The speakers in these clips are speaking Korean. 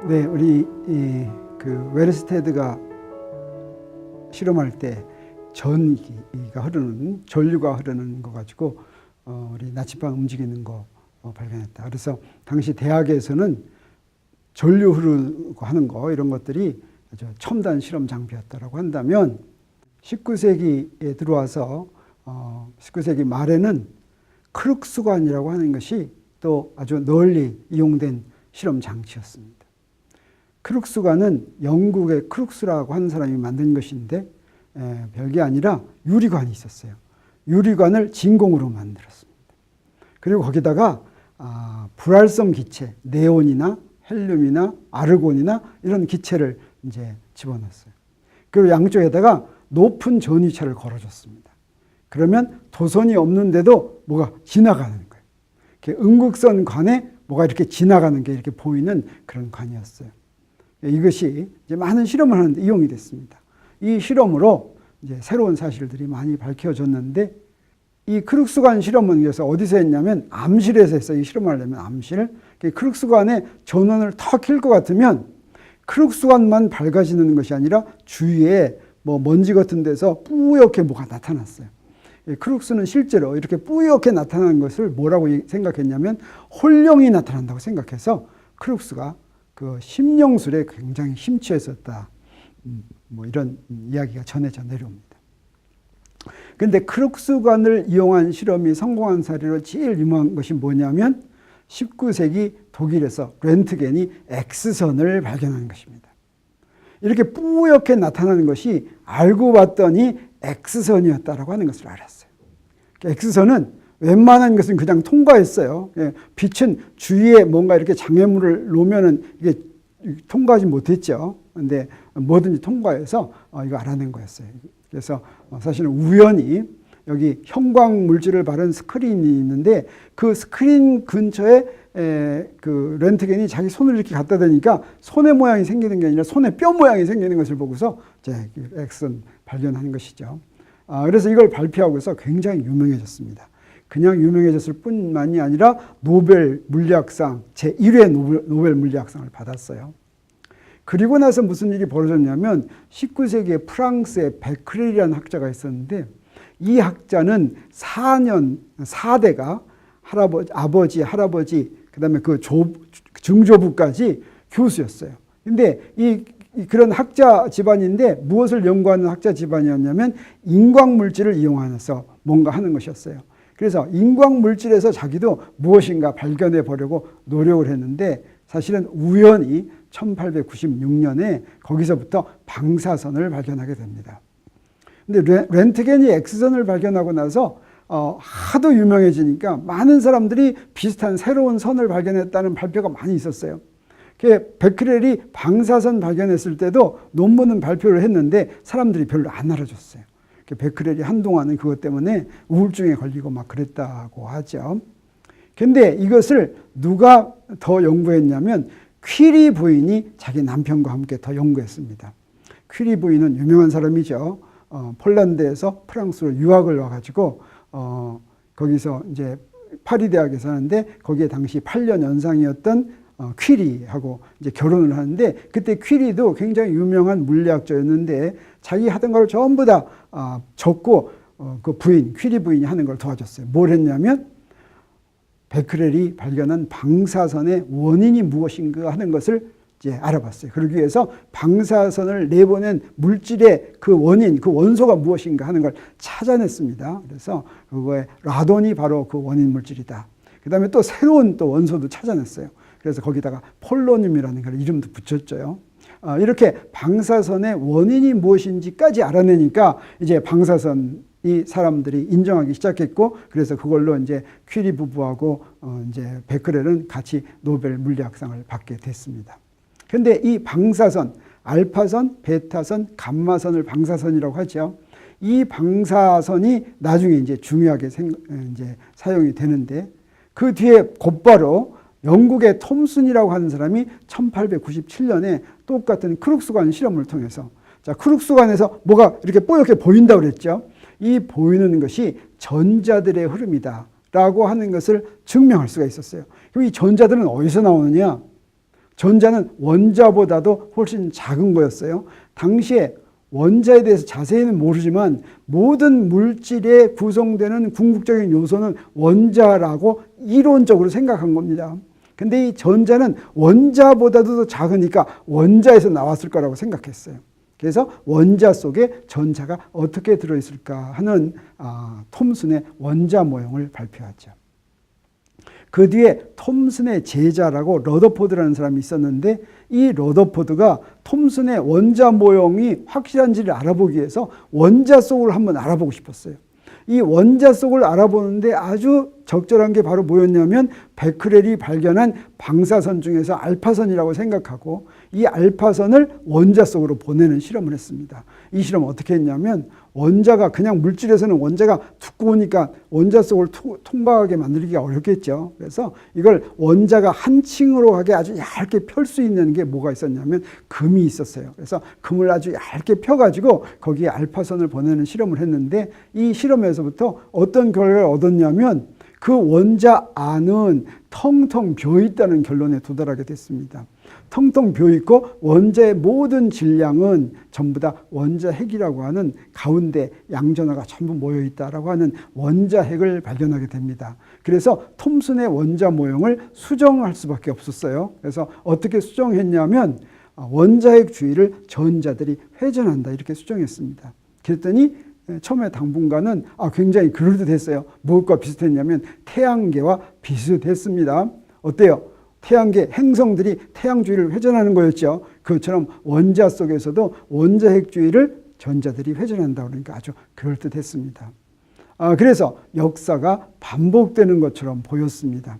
네, 우리 그 웨르스테드가 실험할 때 전기가 흐르는, 전류가 흐르는 거 가지고 우리 나침반 움직이는 거 발견했다. 그래서 당시 대학에서는 전류 흐르고 하는 거, 이런 것들이 아주 첨단 실험 장비였다라고 한다면 19세기에 들어와서 19세기 말에는 크룩스관이라고 하는 것이 또 아주 널리 이용된 실험 장치였습니다. 크룩스관은 영국의 크룩스라고 하는 사람이 만든 것인데 별게 아니라 유리관이 있었어요. 유리관을 진공으로 만들었습니다. 그리고 거기다가 불활성 기체, 네온이나 헬륨이나 아르곤이나 이런 기체를 이제 집어넣었어요. 그리고 양쪽에다가 높은 전위체를 걸어줬습니다. 그러면 도선이 없는데도 뭐가 지나가는 거예요. 이렇게 음극선 관에 뭐가 이렇게 지나가는 게 이렇게 보이는 그런 관이었어요. 이것이 이제 많은 실험을 하는데 이용이 됐습니다. 이 실험으로 이제 새로운 사실들이 많이 밝혀졌는데, 이 크룩스관 실험은 그래서 어디서 했냐면 암실에서 했어요. 이 실험을 하려면 암실. 크룩스관에 전원을 턱 킬 것 같으면 크룩스관만 밝아지는 것이 아니라 주위에 뭐 먼지 같은 데서 뿌옇게 뭐가 나타났어요. 크룩스는 실제로 이렇게 뿌옇게 나타나는 것을 뭐라고 생각했냐면 홀령이 나타난다고 생각해서 크룩스가 그 심령술에 굉장히 심취했었다. 뭐 이런 이야기가 전해져 내려옵니다. 그런데 크룩스관을 이용한 실험이 성공한 사례로 제일 유명한 것이 뭐냐면 19세기 독일에서 렌트겐이 X선을 발견한 것입니다. 이렇게 뿌옇게 나타나는 것이 알고 봤더니 X선이었다라고 하는 것을 알았어요. X선은 웬만한 것은 그냥 통과했어요. 빛은 주위에 뭔가 이렇게 장애물을 놓으면은 이게 통과하지 못했죠. 근데 뭐든지 통과해서 이거 알아낸 거였어요. 그래서 사실은 우연히 여기 형광 물질을 바른 스크린이 있는데 그 스크린 근처에 그 렌트겐이 자기 손을 이렇게 갖다 대니까 손의 모양이 생기는 게 아니라 손의 뼈 모양이 생기는 것을 보고서 이제 X선 발견한 것이죠. 그래서 이걸 발표하고서 굉장히 유명해졌습니다. 그냥 유명해졌을 뿐만이 아니라 노벨 물리학상 제1회 노벨 물리학상을 받았어요. 그리고 나서 무슨 일이 벌어졌냐면 19세기에 프랑스에 베크렐이라는 학자가 있었는데, 이 학자는 4대가 아버지, 할아버지, 그 다음에 그 증조부까지 교수였어요. 근데 그런 학자 집안인데 무엇을 연구하는 학자 집안이었냐면 인광물질을 이용해서 뭔가 하는 것이었어요. 그래서 인광물질에서 자기도 무엇인가 발견해 보려고 노력을 했는데, 사실은 우연히 1896년에 거기서부터 방사선을 발견하게 됩니다. 근데 렌트겐이 X선을 발견하고 나서 하도 유명해지니까 많은 사람들이 비슷한 새로운 선을 발견했다는 발표가 많이 있었어요. 베크렐이 방사선 발견했을 때도 논문은 발표를 했는데 사람들이 별로 안 알아줬어요. 베크렐이 한동안은 그것 때문에 우울증에 걸리고 막 그랬다고 하죠. 근데 이것을 누가 더 연구했냐면 퀴리 부인이 자기 남편과 함께 더 연구했습니다. 퀴리 부인은 유명한 사람이죠. 폴란드에서 프랑스로 유학을 와가지고 거기서 이제 파리 대학에 사는데, 거기에 당시 8년 연상이었던 퀴리하고 이제 결혼을 하는데, 그때 퀴리도 굉장히 유명한 물리학자였는데 자기 하던 걸 전부 다 적고 그 부인, 퀴리 부인이 하는 걸 도와줬어요. 뭘 했냐면 베크렐이 발견한 방사선의 원인이 무엇인가 하는 것을 이제 알아봤어요. 그러기 위해서 방사선을 내보낸 물질의 그 원인, 그 원소가 무엇인가 하는 걸 찾아냈습니다. 그래서 그거에 라돈이 바로 그 원인 물질이다. 그 다음에 또 새로운 또 원소도 찾아냈어요. 그래서 거기다가 폴로늄이라는 걸 이름도 붙였죠. 이렇게 방사선의 원인이 무엇인지까지 알아내니까 이제 방사선이 사람들이 인정하기 시작했고, 그래서 그걸로 이제 퀴리 부부하고 이제 베크렐은 같이 노벨 물리학상을 받게 됐습니다. 그런데 이 방사선, 알파선, 베타선, 감마선을 방사선이라고 하죠. 이 방사선이 나중에 이제 중요하게 이제 사용이 되는데, 그 뒤에 곧바로 영국의 톰슨이라고 하는 사람이 1897년에 똑같은 크룩스관 실험을 통해서, 자, 크룩스관에서 뭐가 이렇게 뽀얗게 보인다고 그랬죠. 이 보이는 것이 전자들의 흐름이다 라고 하는 것을 증명할 수가 있었어요. 그럼 이 전자들은 어디서 나오느냐? 전자는 원자보다도 훨씬 작은 거였어요. 당시에 원자에 대해서 자세히는 모르지만 모든 물질에 구성되는 궁극적인 요소는 원자라고 이론적으로 생각한 겁니다. 근데 이 전자는 원자보다도 더 작으니까 원자에서 나왔을 거라고 생각했어요. 그래서 원자 속에 전자가 어떻게 들어있을까 하는 톰슨의 원자 모형을 발표하죠. 그 뒤에 톰슨의 제자라고 러더포드라는 사람이 있었는데 이 러더포드가 톰슨의 원자 모형이 확실한지를 알아보기 위해서 원자 속을 한번 알아보고 싶었어요. 이 원자 속을 알아보는데 아주 적절한 게 바로 뭐였냐면 베크렐이 발견한 방사선 중에서 알파선이라고 생각하고 이 알파선을 원자 속으로 보내는 실험을 했습니다. 이 실험 어떻게 했냐면 원자가 그냥 물질에서는 원자가 두꺼우니까 원자 속을 통과하게 만들기가 어렵겠죠. 그래서 이걸 원자가 한 층으로 가게 아주 얇게 펼 수 있는 게 뭐가 있었냐면 금이 있었어요. 그래서 금을 아주 얇게 펴가지고 거기에 알파선을 보내는 실험을 했는데 이 실험에서부터 어떤 결과를 얻었냐면 그 원자 안은 텅텅 비어있다는 결론에 도달하게 됐습니다. 텅텅 비어있고 원자의 모든 질량은 전부 다 원자핵이라고 하는 가운데 양전하가 전부 모여있다라고 하는 원자핵을 발견하게 됩니다. 그래서 톰슨의 원자 모형을 수정할 수밖에 없었어요. 그래서 어떻게 수정했냐면 원자핵 주위를 전자들이 회전한다 이렇게 수정했습니다. 그랬더니 처음에 당분간은 굉장히 그럴듯했어요. 무엇과 비슷했냐면 태양계와 비슷했습니다. 어때요? 태양계 행성들이 태양 주위를 회전하는 거였죠. 그것처럼 원자 속에서도 원자핵 주위를 전자들이 회전한다 그러니까 아주 그럴듯했습니다. 그래서 역사가 반복되는 것처럼 보였습니다.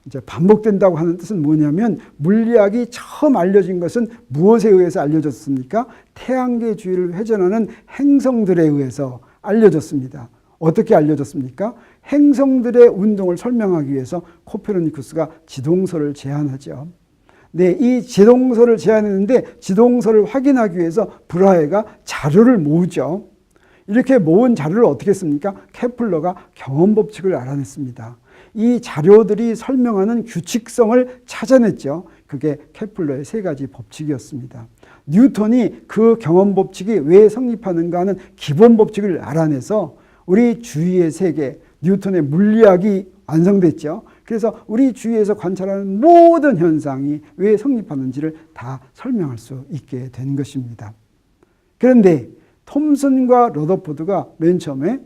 이제 반복된다고 하는 뜻은 뭐냐면 물리학이 처음 알려진 것은 무엇에 의해서 알려졌습니까? 태양계 주위를 회전하는 행성들에 의해서 알려졌습니다. 어떻게 알려졌습니까? 행성들의 운동을 설명하기 위해서 코페르니쿠스가 지동설을 제안하죠. 네, 이 지동설을 제안했는데 지동설을 확인하기 위해서 브라헤가 자료를 모으죠. 이렇게 모은 자료를 어떻게 했습니까? 케플러가 경험법칙을 알아냈습니다. 이 자료들이 설명하는 규칙성을 찾아냈죠. 그게 케플러의 3가지 법칙이었습니다. 뉴턴이 그 경험법칙이 왜 성립하는가 하는 기본법칙을 알아내서 우리 주위의 세계, 뉴턴의 물리학이 완성됐죠. 그래서 우리 주위에서 관찰하는 모든 현상이 왜 성립하는지를 다 설명할 수 있게 된 것입니다. 그런데 톰슨과 러더포드가 맨 처음에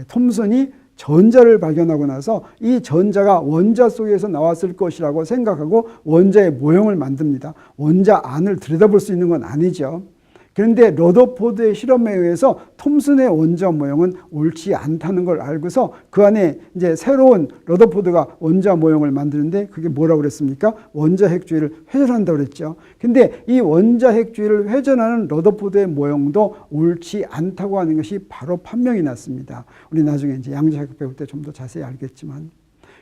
톰슨이 전자를 발견하고 나서 이 전자가 원자 속에서 나왔을 것이라고 생각하고 원자의 모형을 만듭니다. 원자 안을 들여다볼 수 있는 건 아니죠. 그런데 러더포드의 실험에 의해서 톰슨의 원자 모형은 옳지 않다는 걸 알고서 그 안에 이제 새로운 러더포드가 원자 모형을 만드는데 그게 뭐라고 그랬습니까? 원자핵 주위를 회전한다고 그랬죠. 근데 이 원자핵 주위를 회전하는 러더포드의 모형도 옳지 않다고 하는 것이 바로 판명이 났습니다. 우리 나중에 이제 양자핵 배울 때 좀 더 자세히 알겠지만.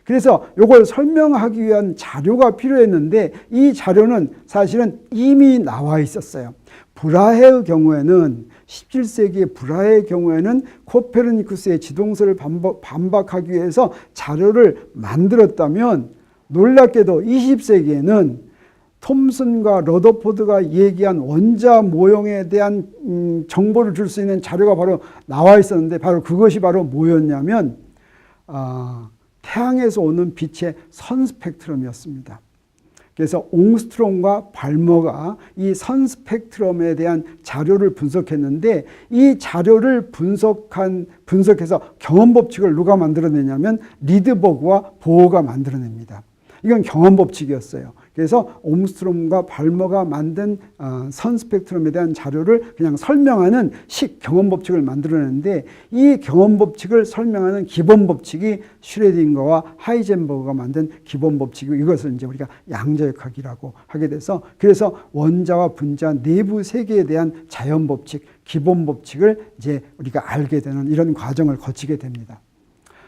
그래서 이걸 설명하기 위한 자료가 필요했는데 이 자료는 사실은 이미 나와 있었어요. 브라헤의 경우에는 17세기의 브라헤의 경우에는 코페르니쿠스의 지동설을 반박하기 위해서 자료를 만들었다면 놀랍게도 20세기에는 톰슨과 러더포드가 얘기한 원자 모형에 대한 정보를 줄 수 있는 자료가 바로 나와 있었는데 바로 그것이 바로 뭐였냐면 태양에서 오는 빛의 선 스펙트럼이었습니다. 그래서 옹스트롬과 발머가 이 선 스펙트럼에 대한 자료를 분석했는데 이 자료를 분석해서 경험법칙을 누가 만들어내냐면 리드버그와 보어가 만들어냅니다. 이건 경험법칙이었어요. 그래서 옹스트롬과 발머가 만든 선 스펙트럼에 대한 자료를 그냥 설명하는 경험법칙을 만들어냈는데 이 경험법칙을 설명하는 기본법칙이 슈레딩거와 하이젠버그가 만든 기본법칙이고 이것을 이제 우리가 양자역학이라고 하게 돼서 그래서 원자와 분자 내부 세계에 대한 자연법칙, 기본법칙을 이제 우리가 알게 되는 이런 과정을 거치게 됩니다.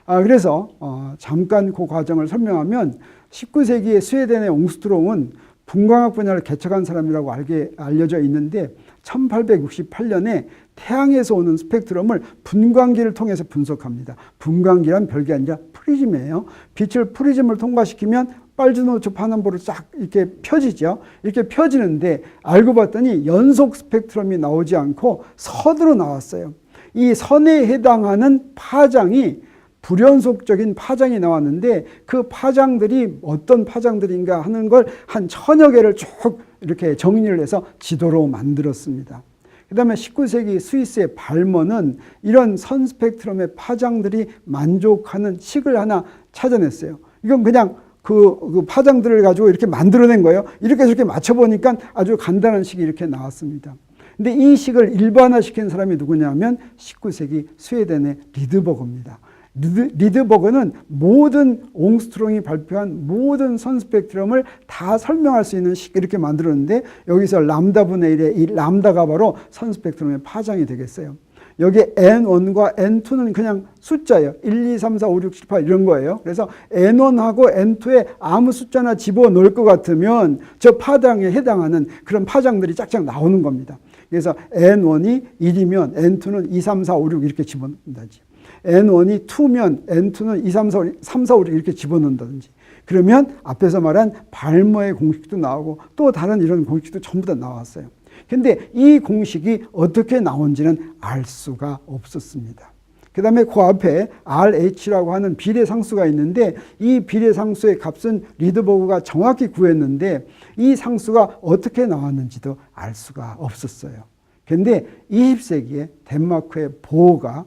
그래서 잠깐 그 과정을 설명하면 19세기의 스웨덴의 옹스트롬은 분광학 분야를 개척한 사람이라고 알려져 있는데 1868년에 태양에서 오는 스펙트럼을 분광기를 통해서 분석합니다. 분광기란 별게 아니라 프리즘이에요. 빛을 프리즘을 통과시키면 빨주노초 파남보로 쫙 이렇게 펴지죠. 이렇게 펴지는데 알고 봤더니 연속 스펙트럼이 나오지 않고 선으로 나왔어요. 이 선에 해당하는 파장이 불연속적인 파장이 나왔는데 그 파장들이 어떤 파장들인가 하는 걸 한 1000여 개를 쭉 이렇게 정리를 해서 지도로 만들었습니다. 그 다음에 19세기 스위스의 발머는 이런 선 스펙트럼의 파장들이 만족하는 식을 하나 찾아냈어요. 이건 그냥 그 파장들을 가지고 이렇게 만들어낸 거예요. 이렇게 저렇게 맞춰보니까 아주 간단한 식이 이렇게 나왔습니다. 근데 이 식을 일반화시킨 사람이 누구냐면 19세기 스웨덴의 리드버그입니다. 리드버그는 모든 옹스트롱이 발표한 모든 선 스펙트럼을 다 설명할 수 있는 식 이렇게 만들었는데 여기서 람다분의 1의 이 람다가 바로 선 스펙트럼의 파장이 되겠어요. 여기 N1과 N2는 그냥 숫자예요. 1, 2, 3, 4, 5, 6, 7, 8 이런 거예요. 그래서 N1하고 N2에 아무 숫자나 집어넣을 것 같으면 저 파장에 해당하는 그런 파장들이 짝짝 나오는 겁니다. 그래서 N1이 1이면 N2는 2, 3, 4, 5, 6 이렇게 집어넣는다지. N1이 2면 N2는 2, 3, 4, 5, 3, 4, 5 이렇게 집어넣는다든지. 그러면 앞에서 말한 발머의 공식도 나오고 또 다른 이런 공식도 전부 다 나왔어요. 근데 이 공식이 어떻게 나온지는 알 수가 없었습니다. 그 다음에 그 앞에 RH라고 하는 비례상수가 있는데 이 비례상수의 값은 리드버그가 정확히 구했는데 이 상수가 어떻게 나왔는지도 알 수가 없었어요. 근데 20세기에 덴마크의 보어가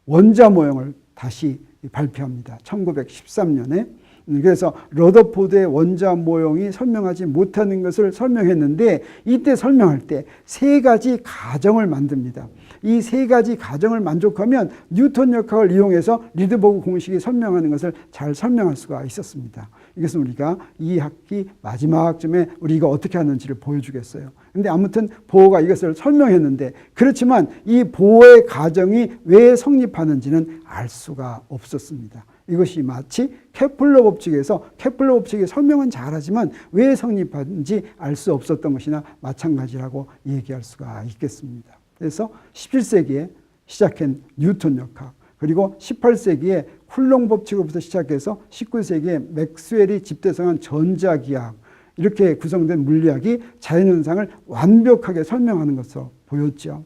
원자 모형을 다시 발표합니다. 1913년에. 그래서 러더포드의 원자 모형이 설명하지 못하는 것을 설명했는데 이때 설명할 때 3가지 가정을 만듭니다. 이 3가지 가정을 만족하면 뉴턴 역학을 이용해서 리드버그 공식이 설명하는 것을 잘 설명할 수가 있었습니다. 이것은 우리가 2학기 마지막쯤에 우리가 어떻게 하는지를 보여주겠어요. 근데 아무튼 보어가 이것을 설명했는데 그렇지만 이 보어의 가정이 왜 성립하는지는 알 수가 없었습니다. 이것이 마치 케플러 법칙에서 케플러 법칙의 설명은 잘하지만 왜 성립하는지 알 수 없었던 것이나 마찬가지라고 얘기할 수가 있겠습니다. 그래서 17세기에 시작한 뉴턴 역학, 그리고 18세기에 쿨롱 법칙으로부터 시작해서 19세기에 맥스웰이 집대성한 전자기학, 이렇게 구성된 물리학이 자연현상을 완벽하게 설명하는 것으로 보였죠.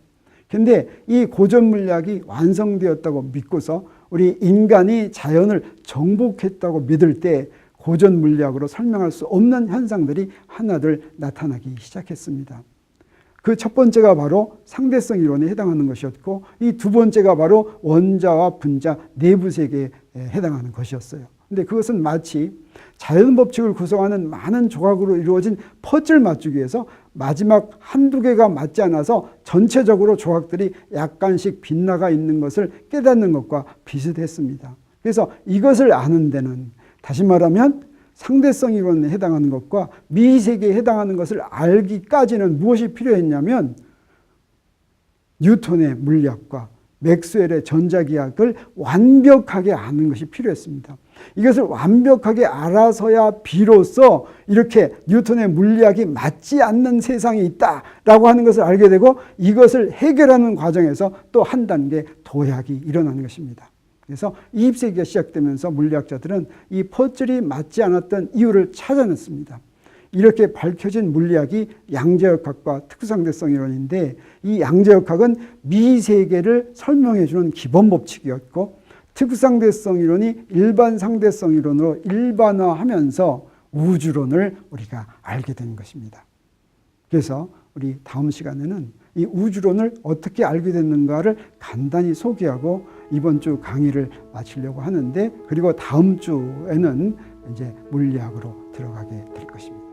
그런데 이 고전 물리학이 완성되었다고 믿고서 우리 인간이 자연을 정복했다고 믿을 때 고전 물리학으로 설명할 수 없는 현상들이 하나둘 나타나기 시작했습니다. 그 첫 번째가 바로 상대성 이론에 해당하는 것이었고 이 두 번째가 바로 원자와 분자 내부 세계에 해당하는 것이었어요. 근데 그것은 마치 자연 법칙을 구성하는 많은 조각으로 이루어진 퍼즐 맞추기에서 마지막 한두 개가 맞지 않아서 전체적으로 조각들이 약간씩 빗나가 있는 것을 깨닫는 것과 비슷했습니다. 그래서 이것을 아는 데는 다시 말하면 상대성 이론에 해당하는 것과 미세계에 해당하는 것을 알기까지는 무엇이 필요했냐면 뉴턴의 물리학과 맥스웰의 전자기학을 완벽하게 아는 것이 필요했습니다. 이것을 완벽하게 알아서야 비로소 이렇게 뉴턴의 물리학이 맞지 않는 세상이 있다라고 하는 것을 알게 되고 이것을 해결하는 과정에서 또 한 단계 도약이 일어나는 것입니다. 그래서 20세기가 시작되면서 물리학자들은 이 퍼즐이 맞지 않았던 이유를 찾아냈습니다. 이렇게 밝혀진 물리학이 양자역학과 특수상대성 이론인데 이 양자역학은 미세계를 설명해주는 기본 법칙이었고 특수상대성 이론이 일반 상대성 이론으로 일반화하면서 우주론을 우리가 알게 된 것입니다. 그래서 우리 다음 시간에는 이 우주론을 어떻게 알게 됐는가를 간단히 소개하고 이번 주 강의를 마치려고 하는데 그리고 다음 주에는 이제 물리학으로 들어가게 될 것입니다.